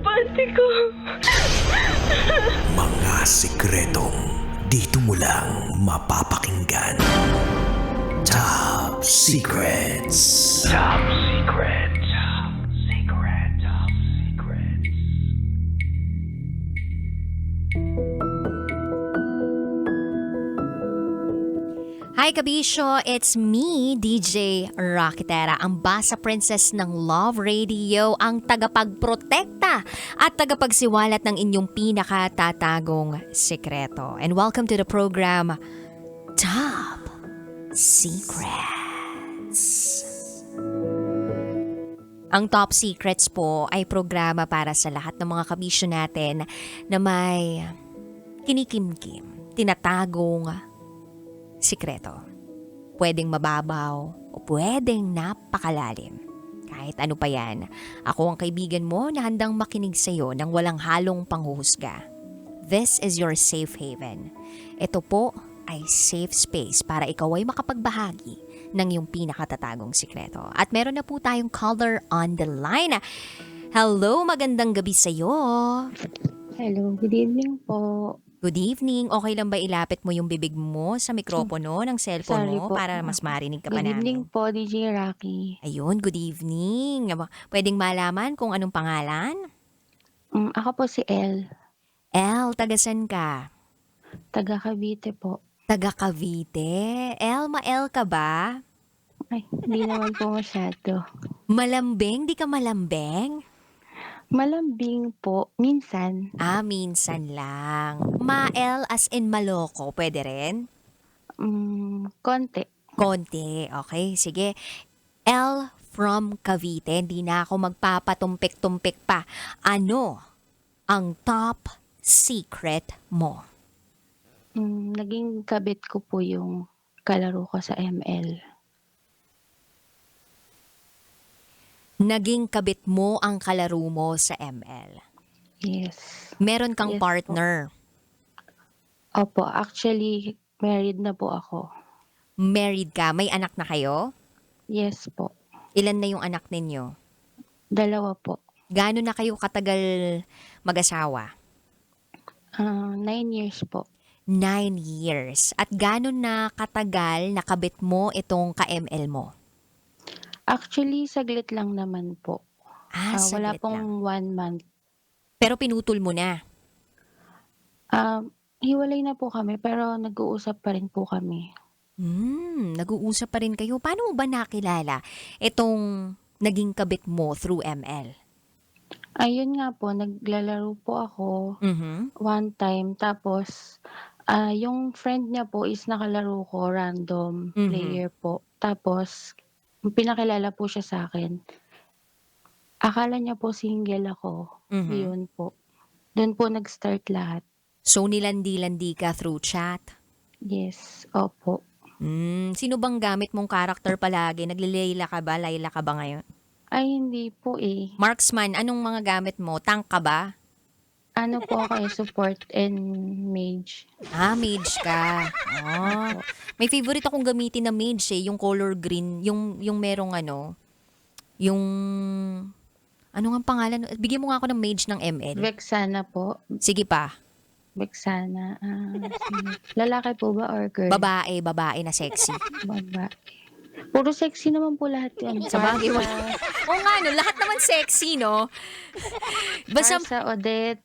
pati ko. Mga sikretong dito mo lang mapapakinggan. Top Secrets. Top Secrets. Top Secrets. Top Secrets. Hi Kabisyo, it's me, DJ Rocketera, ang basa princess ng Love Radio, ang tagapagprotekta at tagapagsiwalat ng inyong pinakatatagong sekreto. And welcome to the program, Top Secrets. Ang Top Secrets po ay programa para sa lahat ng mga kabisyo natin na may kinikimkim, tinatagong sikreto. Pwedeng mababaw o pwedeng napakalalim. Kahit ano pa yan, ako ang kaibigan mo na handang makinig sa'yo ng walang halong panghuhusga. This is your safe haven. Ito po ay safe space para ikaw ay makapagbahagi ng iyong pinakatatagong sikreto. At meron na po tayong caller on the line. Hello, magandang gabi sa'yo. Hello, good evening po. Good evening. Okay lang ba ilapit mo yung bibig mo sa mikropono ng cellphone Sorry mo po. para mas marinig ka pa Good evening namin? po, DJ Rocky. Ayun, good evening. Pwedeng malaman kung anong pangalan? Ako po si El, El, tagasan ka? taga Cavite po. Taga Cavite. El, ma-El ka ba? Ay, hindi naman po masyado. Malambing? Di ka malambing? Malambing po, minsan. Minsan lang. Ma-El as in maloko, pwede rin? Konti. Konti. Okay, sige. L from Cavite. Hindi na ako magpapatumpik-tumpik pa. Ano ang top secret mo? Naging kabit ko po yung kalaro ko sa ML. Naging kabit mo ang kalaro mo sa ML. Yes. Meron kang Yes po. partner. Opo, actually, married na po ako. Married ka. May anak na kayo? Yes po. Ilan na yung anak ninyo? 2 po. Gaano na kayo katagal mag-asawa? 9 years po. 9 years. At gaano na katagal nakabit mo itong ka-ML mo? Actually, saglit lang naman po. Wala Saglit lang. pong 1 month. Pero pinutol mo na. Hiwalay na po kami pero nag-uusap pa rin po kami. Nag-uusap pa rin kayo. Paano mo ba nakilala itong naging kabit mo through ML? Ayun nga po, naglalaro po ako one time tapos yung friend niya po is nakalaro ko, random player po. Tapos pinakilala po siya sa akin. Akala niya po single ako. Yun po. Doon po nag-start lahat. So nilandi-landi ka through chat? Yes, opo. Sino bang gamit mong karakter palagi? Naglilayla ka ba? Layla ka ba ngayon? Ay, hindi po eh. Marksman, anong mga gamit mo? Tank ka ba? Ano po ako eh, support and mage. Mage ka. May favorite akong gamitin na mage yung color green, yung merong yung ano nga ang pangalan? Bigyan mo nga ako ng mage ng ML. Vexana po. Sige pa. Vexana. Lalaki po ba or girl? Babae na sexy. Babae. Puro sexy naman po lahat yan. Sa bagay, Oo nga, no? Lahat naman sexy, no? Basta, Sa Odette.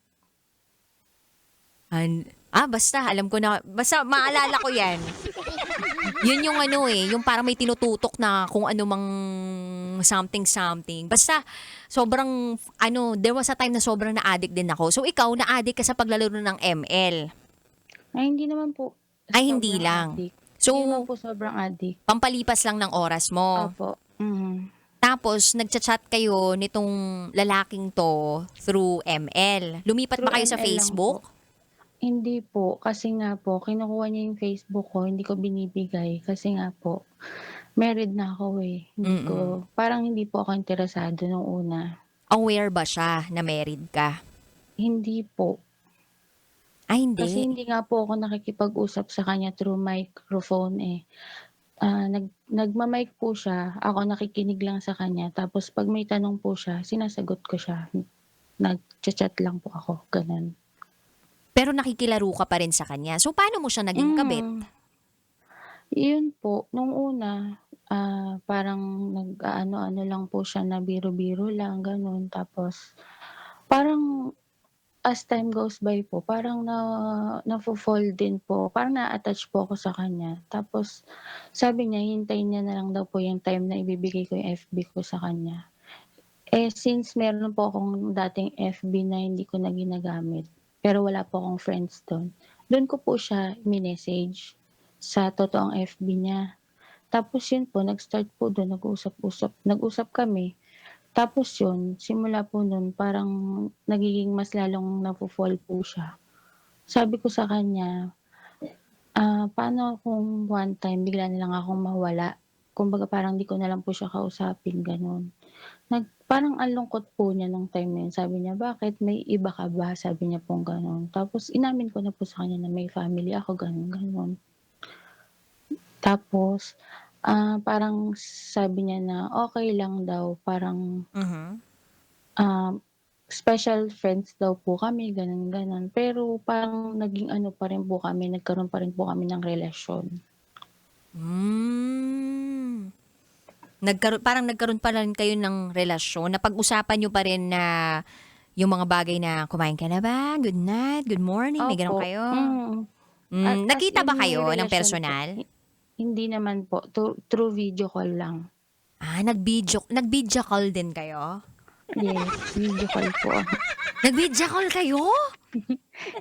basta, alam ko na, basta maalala ko yan. Yun yung yung parang may tinututok na kung ano mang something. Basta, sobrang, there was a time na sobrang na-addict din ako. So, ikaw, na-addict ka sa paglalaro ng ML. Ay, hindi naman po. Ay, hindi Sobrang lang. addict. So, Hindi naman po sobrang addict. pampalipas lang ng oras mo. Opo. Tapos, nagchat-chat kayo nitong lalaking to through ML. Lumipat ba Through kayo sa ML lang Facebook? po. Hindi po. Kasi nga po, kinukuha niya yung Facebook ko. Hindi ko binibigay. Kasi nga po, married na ako eh. Parang hindi po ako interesado nung una. Aware ba siya na married ka? Hindi po. Ay, hindi. Kasi hindi nga po ako nakikipag-usap sa kanya through microphone eh. Nagma-mic po siya, ako nakikinig lang sa kanya. Tapos pag may tanong po siya, sinasagot ko siya. nagcha-chat lang po ako, gano'n. Pero nakikilaro ka pa rin sa kanya. So, paano mo siya naging kabit? Hmm. Yun po, nung una, parang nag-aano-ano lang po siya na biro-biro lang gano'n. Tapos parang as time goes by po parang nafo-fall din po, parang na-a-attach po ako sa kanya. Tapos sabi niya hintayin niya na lang daw po yung time na ibibigay ko yung FB ko sa kanya. Eh, since meron po akong dating FB na hindi ko na ginagamit, pero wala po akong friends dun ko po siya minessage sa totoong FB niya. Tapos yun po nag-start po dun nag-usap kami. Tapos yun, simula po nun parang nagiging mas lalong nafo-fall po siya. Sabi ko sa kanya, paano kung one time bigla na lang akong mawala? Kumbaga parang di ko na lang po siya kausapin, gano'n. Parang ang lungkot po niya nung time na yun, sabi niya, "Bakit may iba ka ba?" Sabi niya pong gano'n. Tapos inamin ko na po sa kanya na may family ako, gano'n, gano'n. Tapos, parang sabi niya na okey lang daw, parang, Mhm. ah, special friends daw po kami, gano'n, gano'n. Pero parang naging ano pa rin po kami, nagkaroon pa rin po kami ng relasyon. Hmm. Parang nagkaroon pa rin kayo ng relasyon, napag-usapan niyo pa rin na yung mga bagay na, "Kumain ka na ba? Good night, good morning." May gano'n Opo, kayo? as Nagkita ba in may kayo ng relasyon po. personal? Hindi naman po, through video call lang. Nag-video call din kayo? Yes, video call po. Nag-video call kayo?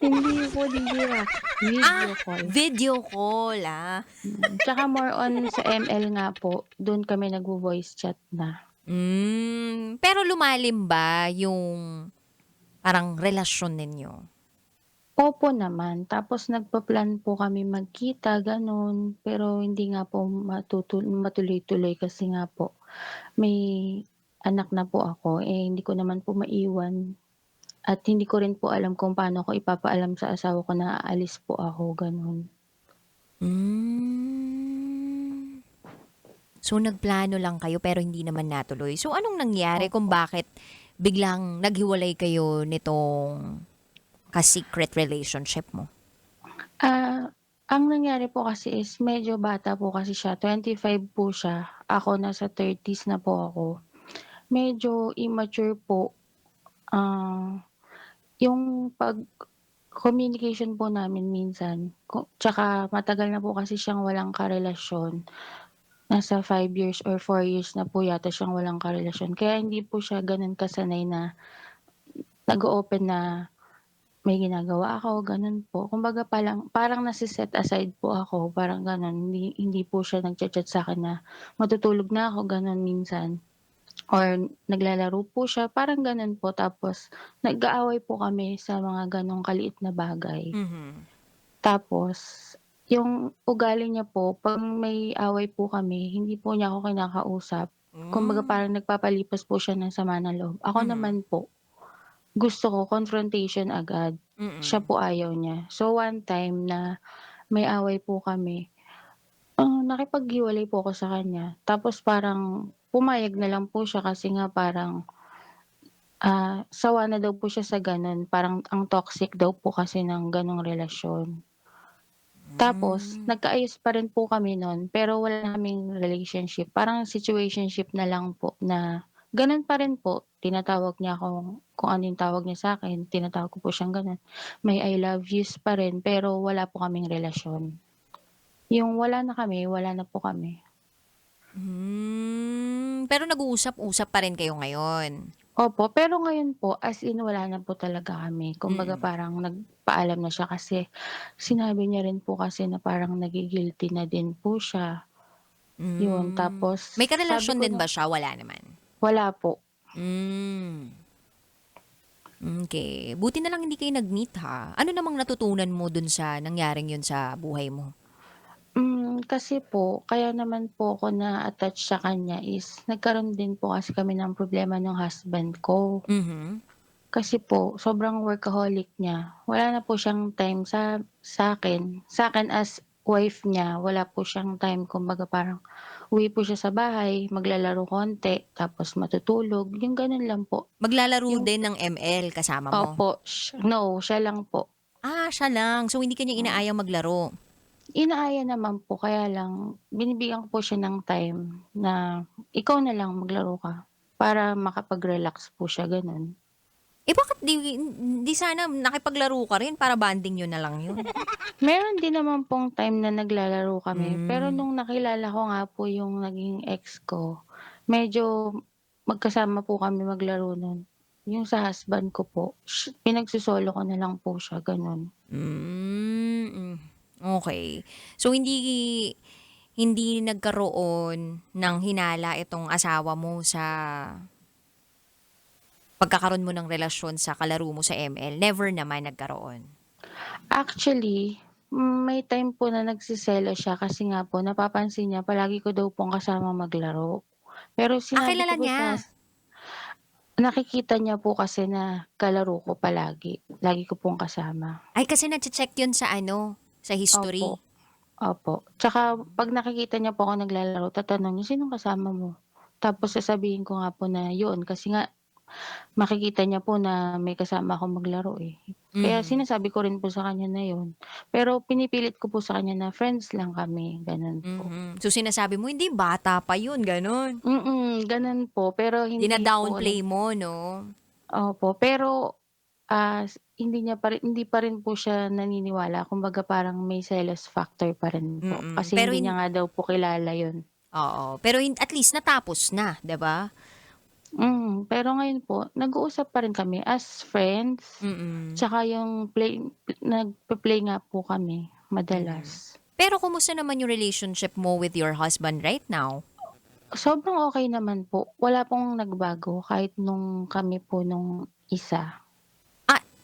Hindi po DJI, Ah, video call. video call, Tsaka more on sa ML nga po, dun kami nagvo-voice chat na. Pero lumalim ba yung parang relasyon ninyo? Opo naman, tapos nagpa-plan po kami magkita gano'n, pero hindi nga po matuloy-tuloy kasi nga po may anak na po ako, eh, hindi ko naman po maiwan at hindi ko rin po alam kung paano ko ipapaalam sa asawa ko na aalis po ako, gano'n. Hmm. So, nagplano lang kayo pero hindi naman natuloy. So, anong nangyari kung Opo. bakit biglang naghiwalay kayo nitong ka-secret relationship mo? Ang nangyari po kasi is medyo bata po kasi siya, 25 po siya, ako nasa 30s na po ako. Medyo immature po, yung communication po namin minsan tsaka matagal na po kasi siyang walang karelasyon. Nasa 5 years or 4 years na po yata siyang walang karelasyon kaya hindi po siya gano'n kasanay na nag-o-open na may ginagawa ako, gano'n po. Kumbaga parang nase-set aside po ako, parang gano'n. Hindi hindi po siya nagcha-chat sa'kin na matutulog na ako, gano'n minsan or naglalaro po siya, parang gano'n po. Tapos nag-aaway po kami sa mga gano'ng kaliit na bagay. Mhm. Tapos yung ugali niya po 'pag may away po kami, hindi po niya ako kinakausap. Kumbaga Hmm. parang nagpapalipas po siya ng sama ng loob. Ako Mhm. naman po, gusto ko confrontation agad, siya Mm. po ayaw niya. So one time na may away po kami, nakipaghiwalay po ako sa kanya. Tapos parang pumayag na lang po siya kasi nga parang, sawa na daw po siya sa gano'n. Parang ang toxic daw po kasi ng gano'ng relasyon. Tapos Hmm. nagkaayos pa rin po kami nun, pero wala na kaming relationship, parang situationship na lang po na gano'n pa rin po. Tinatawag niya ako kung ano yung tawag niya sa'kin, tinatawag ko po siyang gano'n. May I love yous pa rin, pero wala po kaming relasyon. Yung wala na kami, wala na po kami. Pero nag-uusap-usap pa rin kayo ngayon? Opo, pero ngayon po as in wala na po talaga kami. Kumbaga Mm. parang nagpaalam na siya kasi sinabi niya rin po kasi na parang nagi-guilty na din po siya, yun. Tapos May sabi karelasyon ko din na ba siya? Wala naman? wala po. Hmm. Okay. Buti na lang hindi kayo nag-meet, ha? Ano namang natutunan mo dun sa nangyaring yun sa buhay mo? Kasi po kaya naman po ako na-attach sa kanya is nagkaroon din po kasi kami ng problema nung husband ko. Mhm. Kasi po sobrang workaholic niya. Wala na po siyang time sa sa'kin as wife niya wala po siyang time kumbaga parang uwi po siya sa bahay, maglalaro konti, tapos matutulog, yung gano'n lang po. Maglalaro Yung din ng ML kasama mo? opo, no, siya lang po. Siya lang. So, hindi ka niya Mm. inaayang maglaro? Inaaya naman po, kaya lang binibigyan ko po siya ng time na, "Ikaw na lang maglaro ka." Para makapag-relax po siya, gano'n. Bakit di sana nakipaglaro ka rin para bonding niyo na lang yun? Meron din naman pong time na naglalaro kami, pero Hmm. nung nakilala ko nga po yung naging ex ko, medyo magkasama po kami maglaro nun. Yung sa husband ko po, pinagsosolo ko na lang po siya, gano'n. Hmm, okey. So, hindi nagkaroon ng hinala itong asawa mo sa pagkakaroon mo ng relasyon sa kalaro mo sa ML? Never naman nagkaroon? Actually, may time po na nagseselos siya kasi nga po napapansin niya palagi ko daw pong kasama maglaro. Pero sinabi ko Kilala po sa niya? nakikita niya po kasi na kalaro ko palagi, lagi ko pong kasama. Ay, kasi nache-check yun sa ano, sa history? Opo, opo. Tsaka 'pag nakikita niya po ako naglalaro tatanungin, "Sinong kasama mo?" Tapos sasabihin ko nga po na yun kasi nga makikita niya po na may kasama akong maglaro, eh. Kaya Mhm. sinasabi ko rin po sa kanya na yun. Pero pinipilit ko po sa kanya na friends lang kami, gano'n po. Mhm. So, sinasabi mo, "Hindi, bata pa yun." Gano'n? Gano'n po, pero hindi po Dina-downplay mo 'no? opo, pero, hindi pa rin po siya naniniwala, kumbaga parang may jealous factor pa rin po, kasi Pero hindi niya nga daw po kilala yun. oo, pero at least natapos na, 'di ba? Pero ngayon po nag-uusap pa rin kami as friends, Mm. tsaka yung nagpe-play nga po kami Mhm. madalas. Pero kumusta naman yung relationship mo with your husband right now? Sobrang okey naman po, wala pong nagbago kahit nung kami po nung isa.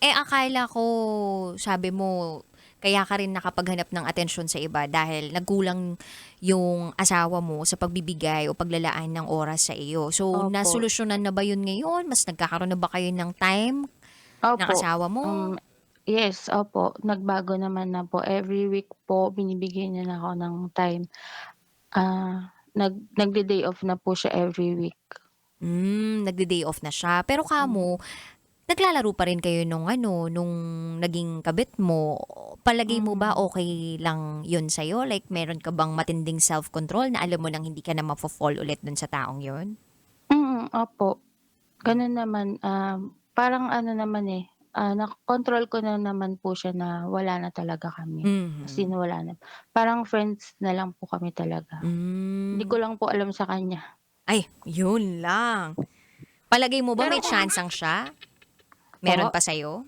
Akala ko sabi mo kaya ka rin nakapaghanap ng atensyon sa iba dahil nagkulang yung asawa mo sa pagbibigay o paglalaan ng oras sa iyo. So, Opo, nasolusyonan na ba yun ngayon? Mas nagkakaroon na ba kayo ng time ng opo, asawa mo? yes, opo, nagbago naman na po, every week po binibigyan niya na ako ng time. Nagde-day off na po siya every week. Nagde-day off na siya. Pero Hmm, kamo, naglalaro pa rin kayo nung naging kabit mo. Palagay mo ba hmm, okay lang yun sa'yo? Like, meron ka bang matinding self-control na alam mo nang hindi ka na mafo-fall ulit dun sa taong yun? opo. Gano'n naman, parang ano naman, eh, nakontrol ko na naman po siya na wala na talaga kami, as in Mhm. wala na. Parang friends na lang po kami talaga. Hindi Hmm. ko lang po alam sa kanya. Ay, yun lang. Palagay mo ba Pero may kung tsansang siya? Meron po, pa sa'yo?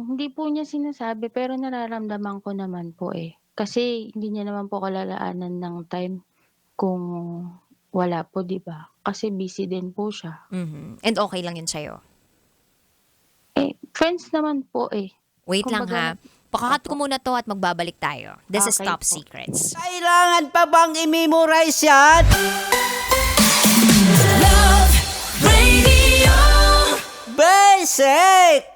hindi po niya sinasabi pero nararamdaman ko naman po, eh. Kasi hindi niya naman po ako lalaanan ng time kung wala po, 'di ba? Kasi busy din po siya. Mhm. And okay lang yun sa'yo? Friends naman po, eh. Wait lang Kumbaga ha. Paka-cut ko opo, muna 'to at magbabalik tayo. This is okey Top po. Secrets. Kailangan pa bang i-memorize yan? Love Radio. Basic!